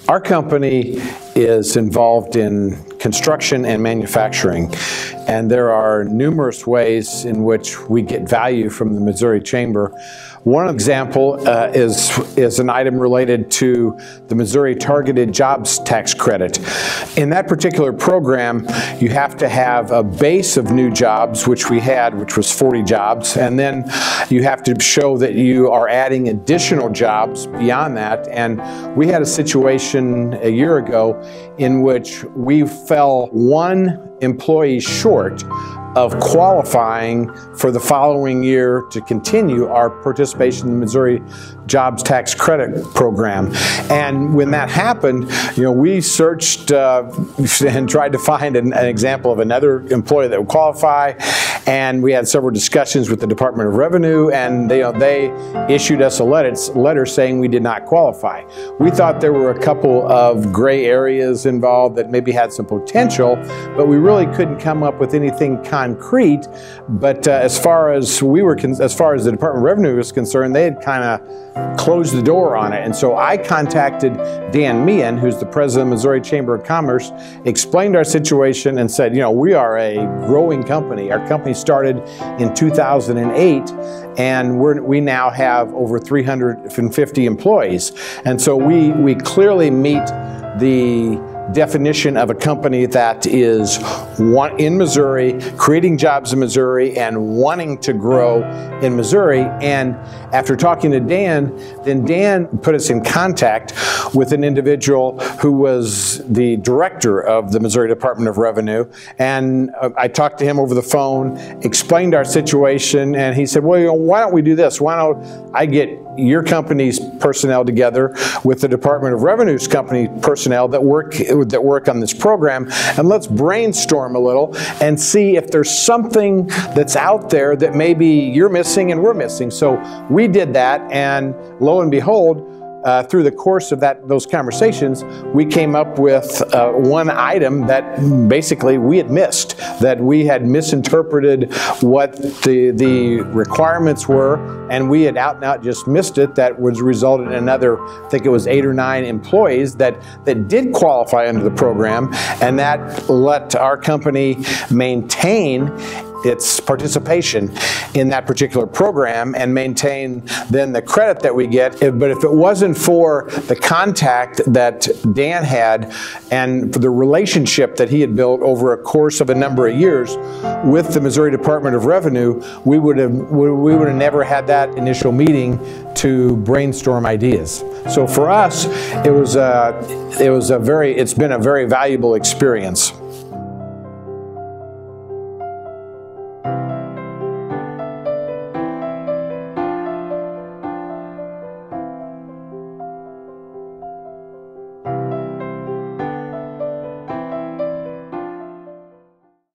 Our company is involved in construction and manufacturing, and there are numerous ways in which we get value from the Missouri Chamber. One example is an item related to the Missouri Targeted Jobs Tax Credit. In that particular program, you have to have a base of new jobs, which we had, which was 40 jobs, and then you have to show that you are adding additional jobs beyond that. And we had a situation a year ago in which we fell one employee short of qualifying for the following year to continue our participation in the Missouri Jobs Tax Credit Program. And when that happened, we searched and tried to find an example of another employee that would qualify. And we had several discussions with the Department of Revenue, and they issued us a letter saying we did not qualify. We thought there were a couple of gray areas involved that maybe had some potential, but we really couldn't come up with anything concrete. But as far as the Department of Revenue was concerned, they had kind of closed the door on it. And so I contacted Dan Meehan, who's the president of the Missouri Chamber of Commerce, explained our situation and said, we are a growing company. Our company started in 2008, and we now have over 350 employees. And so we clearly meet the definition of a company that is in Missouri, creating jobs in Missouri, and wanting to grow in Missouri. And after talking to Dan, then Dan put us in contact with an individual who was the director of the Missouri Department of Revenue. And I talked to him over the phone, explained our situation, and he said, well, why don't we do this? Why don't I get your company's personnel together with the Department of Revenue's company personnel that work on this program, and let's brainstorm a little and see if there's something that's out there that maybe you're missing and we're missing. So we did that, and lo and behold, through the course of those conversations, we came up with one item that basically we had missed, that we had misinterpreted what the requirements were, and we had out and out just missed it. That was resulted in another, I think it was 8 or 9 employees that did qualify under the program, and that let our company maintain its participation in that particular program and maintain then the credit that we get. But if it wasn't for the contact that Dan had and for the relationship that he had built over a course of a number of years with the Missouri Department of Revenue, we would have never had that initial meeting to brainstorm ideas. So for us, it's been a very valuable experience.